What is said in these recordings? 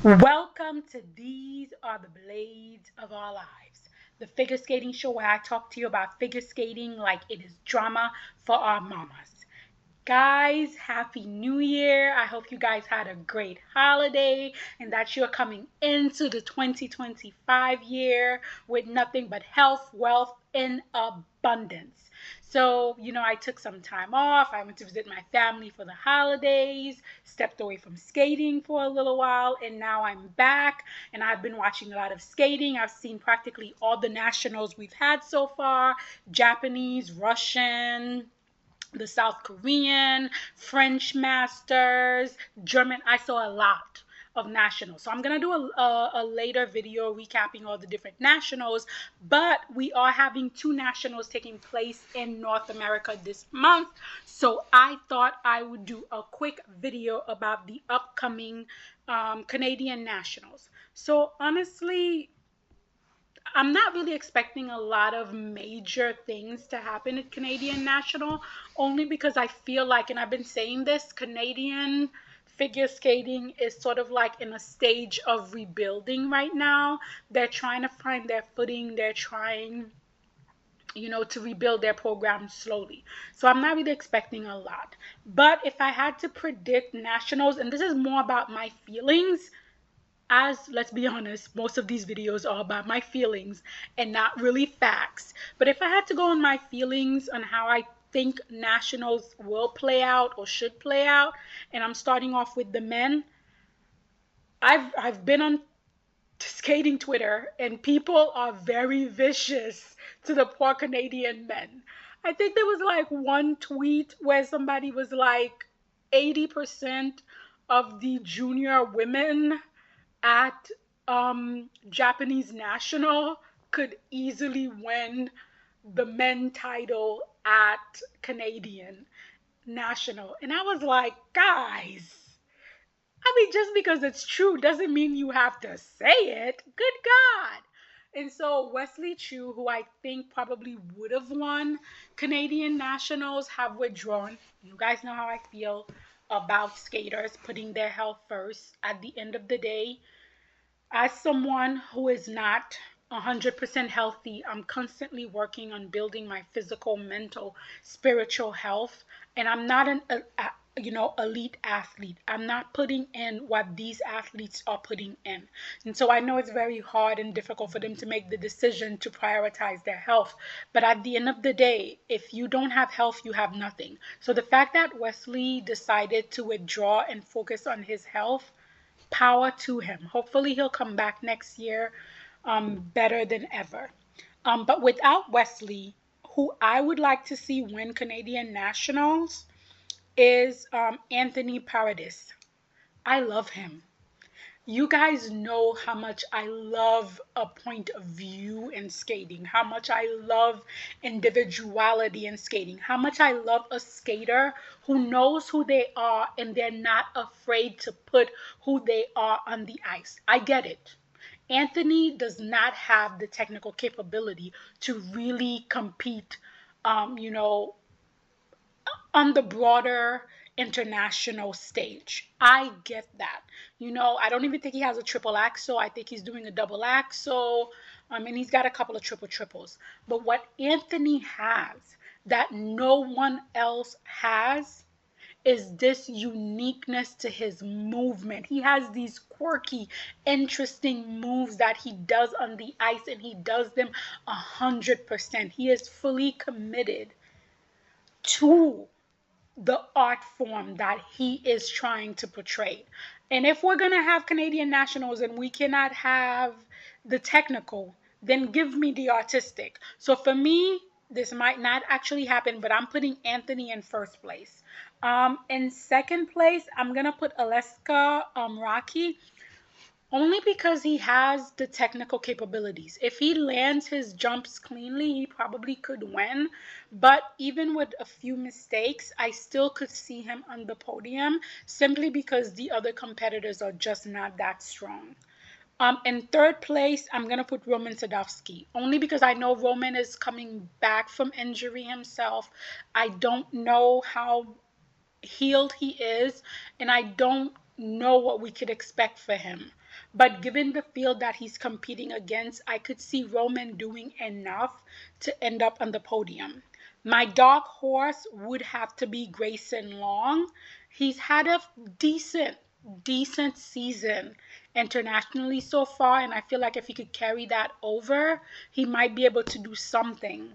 Welcome to These Are the Blades of Our Lives, the figure skating show where I talk to you about figure skating like it is drama for our mamas. Guys, Happy New Year. I hope you guys had a great holiday and that you're coming into the 2025 year with nothing but health, wealth, and abundance. So, I took some time off. I went to visit my family for the holidays, stepped away from skating for a little while, and now I'm back. And I've been watching a lot of skating. I've seen practically all the nationals we've had so far: Japanese, Russian, the South Korean, French Masters, German. I saw a lot of nationals. So I'm going to do a later video recapping all the different nationals, but we are having two nationals taking place in North America this month. So I thought I would do a quick video about the upcoming Canadian nationals. So honestly, I'm not really expecting a lot of major things to happen at Canadian National, only because I feel like, and I've been saying this, Canadian figure skating is sort of like in a stage of rebuilding right now. They're trying to find their footing. They're trying, to rebuild their program slowly. So I'm not really expecting a lot. But if I had to predict nationals, and this is more about my feelings, as let's be honest, most of these videos are about my feelings and not really facts. But if I had to go on my feelings on how I think nationals will play out or should play out, and I'm starting off with the men, I've been on skating Twitter and people are very vicious to the poor Canadian men. I think there was like one tweet where somebody was like 80% of the junior women at Japanese national could easily win the men title at Canadian national. And I was like, guys, I mean, just because it's true doesn't mean you have to say it. Good God. And so Wesley Chu, who I think probably would have won Canadian nationals, have withdrawn. You guys know how I feel about skaters putting their health first. At the end of the day, as someone who is not 100% healthy, I'm constantly working on building my physical, mental, spiritual health. And I'm not an elite athlete. I'm not putting in what these athletes are putting in. And so I know it's very hard and difficult for them to make the decision to prioritize their health. But at the end of the day, if you don't have health, you have nothing. So the fact that Wesley decided to withdraw and focus on his health, power to him. Hopefully he'll come back next year better than ever. But without Wesley, who I would like to see win Canadian nationals is Anthony Paradis. I love him. You guys know how much I love a point of view in skating, how much I love individuality in skating, how much I love a skater who knows who they are and they're not afraid to put who they are on the ice. I get it. Anthony does not have the technical capability to really compete, you know, on the broader international stage. I get that. I don't even think he has a triple axel. I think he's doing a double axel. And he's got a couple of triple triples. But what Anthony has that no one else has is this uniqueness to his movement. He has these quirky, interesting moves that he does on the ice, and he does them 100%. He is fully committed to the art form that he is trying to portray. And if we're going to have Canadian nationals and we cannot have the technical, then give me the artistic. So for me, this might not actually happen, but I'm putting Anthony in first place. In second place, I'm going to put Aleska Rocky, only because he has the technical capabilities. If he lands his jumps cleanly, he probably could win. But even with a few mistakes, I still could see him on the podium simply because the other competitors are just not that strong. In third place, I'm going to put Roman Sadovsky, only because I know Roman is coming back from injury himself. I don't know how healed he is, and I don't know what we could expect for him. But given the field that he's competing against, I could see Roman doing enough to end up on the podium. My dark horse would have to be Grayson Long. He's had a decent, decent season internationally so far, and I feel like if he could carry that over, he might be able to do something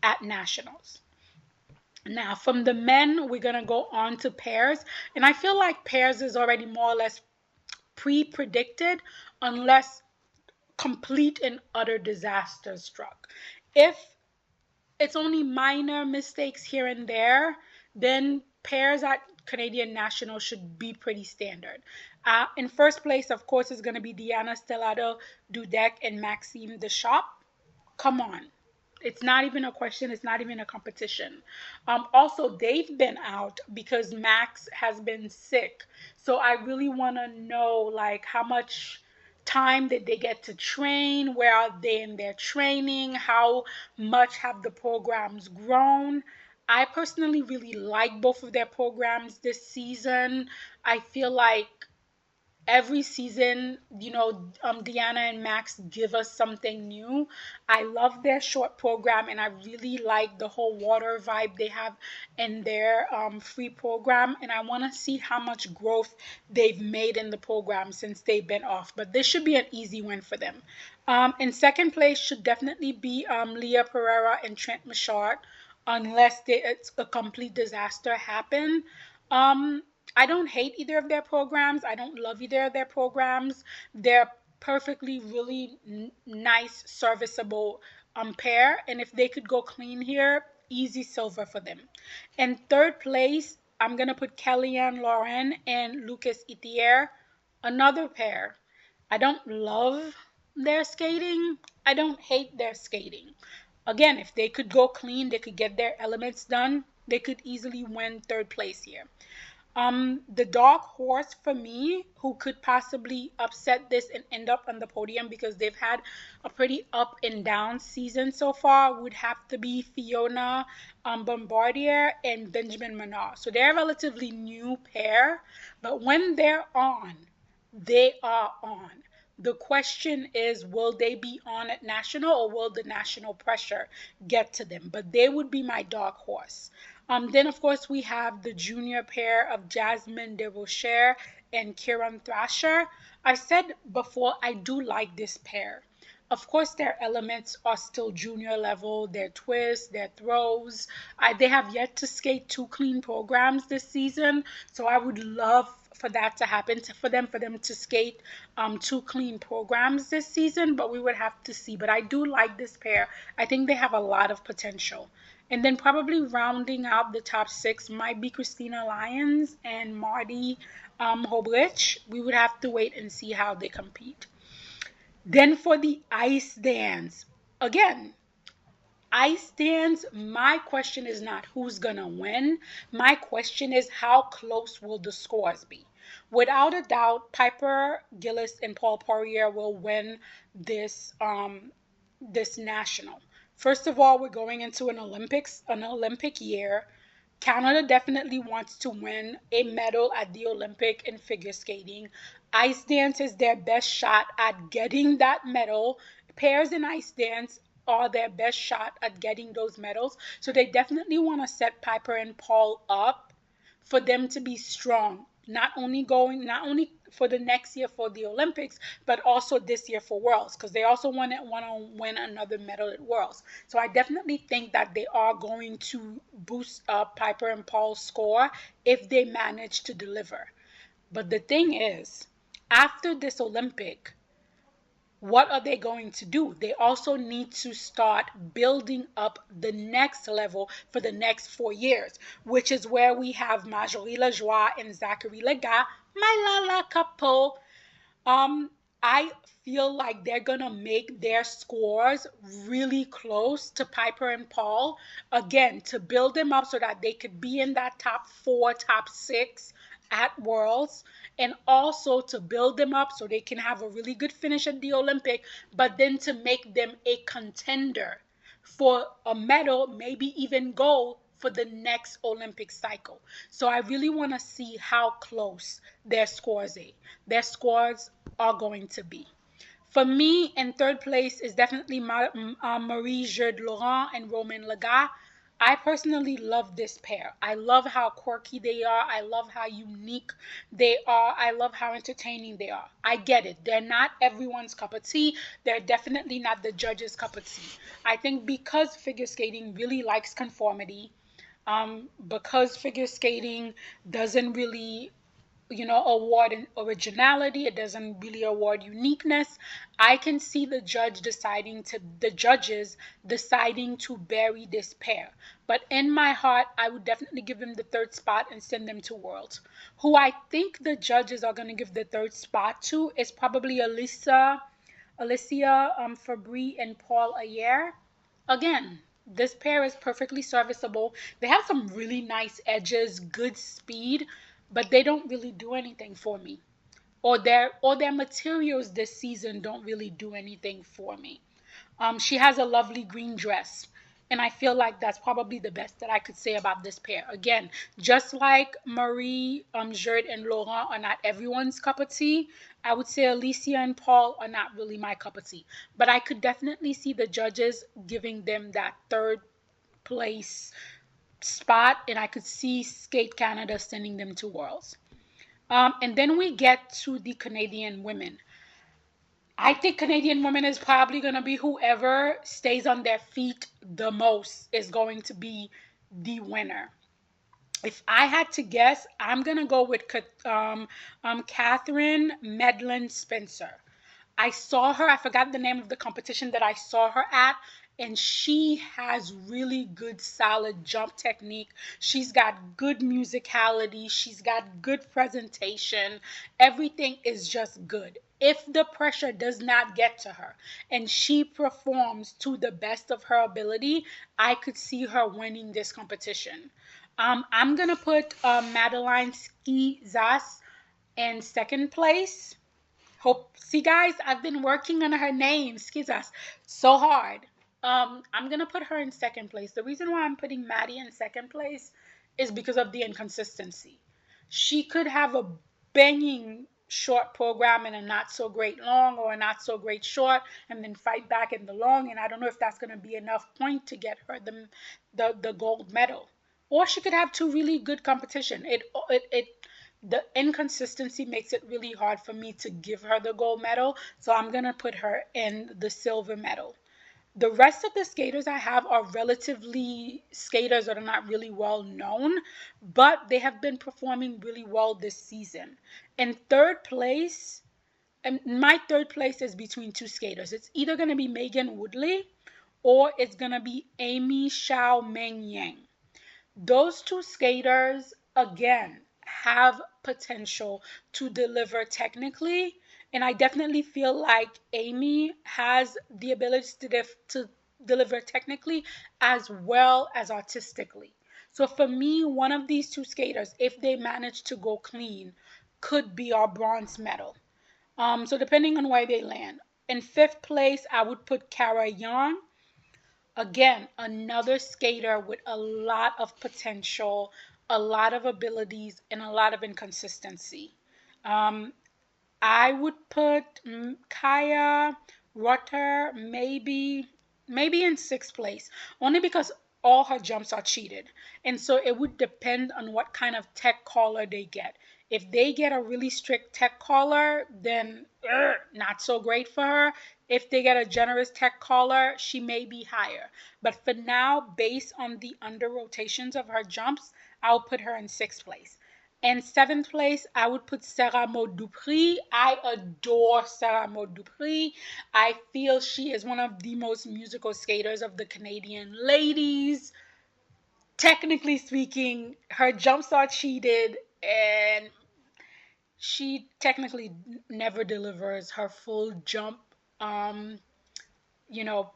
at nationals. Now, from the men, we're going to go on to pairs. And I feel like pairs is already more or less pre-predicted unless complete and utter disaster struck. If it's only minor mistakes here and there, then pairs at Canadian National should be pretty standard. In first place, of course, is going to be Diana Stellato Dudek and Maxime Deschamps. Come on. It's not even a question. It's not even a competition. Also, they've been out because Max has been sick. So I really want to know, like, how much time did they get to train? Where are they in their training? How much have the programs grown? I personally really like both of their programs this season. I feel like every season, Diana and Max give us something new. I love their short program, and I really like the whole water vibe they have in their free program. And I want to see how much growth they've made in the program since they've been off. But this should be an easy win for them. In second place should definitely be Leah Pereira and Trent Machard, unless it's a complete disaster happen. I don't hate either of their programs. I don't love either of their programs. They're perfectly, really nice, serviceable pair. And if they could go clean here, easy silver for them. In third place, I'm going to put Kellyanne Lauren and Lucas Itier, another pair. I don't love their skating. I don't hate their skating. Again, if they could go clean, they could get their elements done, they could easily win third place here. The dark horse for me, who could possibly upset this and end up on the podium because they've had a pretty up and down season so far, would have to be Fiona Bombardier and Benjamin Menard. So they're a relatively new pair, but when they're on, they are on. The question is, will they be on at national, or will the national pressure get to them? But they would be my dark horse. Then, of course, we have the junior pair of Jasmine DeRocher and Kieran Thrasher. I said before, I do like this pair. Of course, their elements are still junior level, their twists, their throws. They have yet to skate two clean programs this season, so I would love for that to happen, for them to skate two clean programs this season, but we would have to see. But I do like this pair. I think they have a lot of potential. And then probably rounding out the top six might be Christina Lyons and Marty Hobrich. We would have to wait and see how they compete. Then for the ice dance, again, ice dance, my question is not who's going to win. My question is how close will the scores be? Without a doubt, Piper Gillis and Paul Poirier will win this national. First of all, we're going into an Olympic year. Canada definitely wants to win a medal at the Olympic in figure skating. Ice dance is their best shot at getting that medal. Pairs in ice dance are their best shot at getting those medals. So they definitely want to set Piper and Paul up for them to be strong. Not only for the next year for the Olympics, but also this year for Worlds, because they also want to win another medal at Worlds. So I definitely think that they are going to boost up Piper and Paul's score if they manage to deliver. But the thing is, after this Olympic, what are they going to do? They also need to start building up the next level for the next 4 years, which is where we have Marjorie Lajoie and Zachary Lega, my Lala couple. I feel like they're going to make their scores really close to Piper and Paul, again, to build them up so that they could be in that top 4, top 6 at Worlds, and also to build them up so they can have a really good finish at the Olympic, but then to make them a contender for a medal, maybe even gold for the next Olympic cycle. So I really want to see how close their scores are going to be. For me, in third place is definitely Marie-Jeux Laurent and Romain Lagat. I personally love this pair. I love how quirky they are. I love how unique they are. I love how entertaining they are. I get it. They're not everyone's cup of tea. They're definitely not the judge's cup of tea. I think because figure skating really likes conformity, because figure skating doesn't really award originality, it doesn't really award uniqueness. I can see the judges deciding to bury this pair. But in my heart, I would definitely give them the third spot and send them to Worlds. Who I think the judges are going to give the third spot to is probably Alicia Fabry and Paul Ayer. Again, this pair is perfectly serviceable. They have some really nice edges, good speed, but they don't really do anything for me. Or their materials this season don't really do anything for me. She has a lovely green dress. And I feel like that's probably the best that I could say about this pair. Again, just like Marie, Jeux and Laurent are not everyone's cup of tea, I would say Alicia and Paul are not really my cup of tea. But I could definitely see the judges giving them that third place spot, and I could see Skate Canada sending them to Worlds. And then we get to the Canadian women. I think Canadian women is probably going to be whoever stays on their feet the most is going to be the winner. If I had to guess, I'm going to go with Catherine Medlin Spencer. I saw her, I forgot the name of the competition that I saw her at, and she has really good, solid jump technique. She's got good musicality. She's got good presentation. Everything is just good. If the pressure does not get to her and she performs to the best of her ability, I could see her winning this competition. I'm going to put Madeline Ski Zas in second place. See guys, I've been working on her name, Skizas, so hard. I'm gonna put her in second place. The reason why I'm putting Maddie in second place is because of the inconsistency. She could have a banging short program and a not so great long, or a not so great short, and then fight back in the long, and I don't know if that's gonna be enough point to get her the gold medal. Or she could have two really good competition. The inconsistency makes it really hard for me to give her the gold medal, so I'm going to put her in the silver medal. The rest of the skaters I have are relatively skaters that are not really well known, but they have been performing really well this season. In third place, and my third place is between two skaters. It's either going to be Megan Woodley or it's going to be Amy Xiao Meng Yang. Those two skaters, again, have potential to deliver technically, and I definitely feel like Amy has the ability to deliver technically as well as artistically. So for me, one of these two skaters, if they manage to go clean, could be our bronze medal. So depending on where they land. In fifth place, I would put Kara Young. Again, another skater with a lot of potential, a lot of abilities, and a lot of inconsistency. Um, I would put Kaya Rutter maybe in sixth place, only because all her jumps are cheated. And so it would depend on what kind of tech caller they get. If they get a really strict tech caller, then not so great for her. If they get a generous tech caller, she may be higher. But for now, based on the under rotations of her jumps, I'll put her in sixth place. In seventh place, I would put Sarah Maud Dupree. I adore Sarah Maud Dupree. I feel she is one of the most musical skaters of the Canadian ladies. Technically speaking, her jumps are cheated, and she technically never delivers her full jump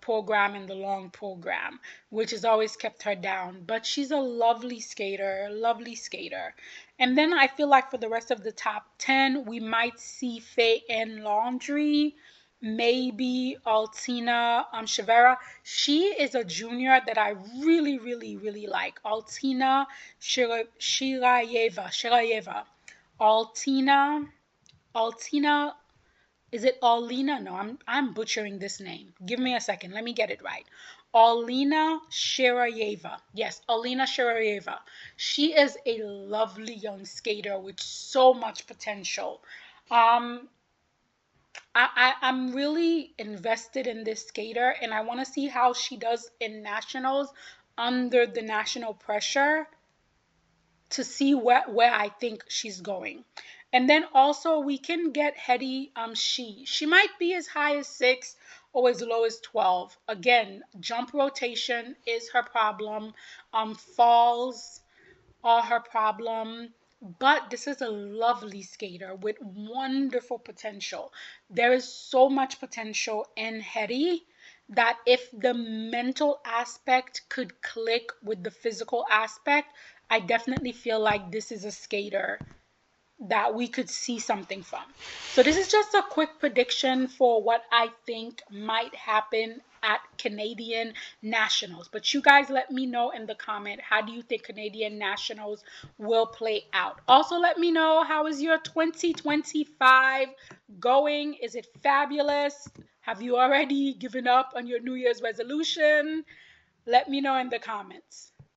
program in the long program, which has always kept her down. But she's a lovely skater, lovely skater. And then I feel like for the rest of the top 10, we might see Faye Ann Laundrie. maybe Altina Shevera. She is a junior that I really, really, really like. Altina Shirayeva. Altina, Altina, is it Alina? No, I'm butchering this name. Give me a second. Let me get it right. Alina Shirayeva. Yes, Alina Shirayeva. She is a lovely young skater with so much potential. Um, I'm really invested in this skater, and I want to see how she does in nationals under the national pressure to see where I think she's going. And then also we can get Henie. She might be as high as 6 or as low as 12. Again, jump rotation is her problem. Falls are her problem. But this is a lovely skater with wonderful potential. There is so much potential in Henie that if the mental aspect could click with the physical aspect, I definitely feel like this is a skater that we could see something from. So this is just a quick prediction for what I think might happen at Canadian Nationals. But you guys let me know in the comment, how do you think Canadian Nationals will play out? Also let me know, how is your 2025 going? Is it fabulous? Have you already given up on your New Year's resolution? Let me know in the comments.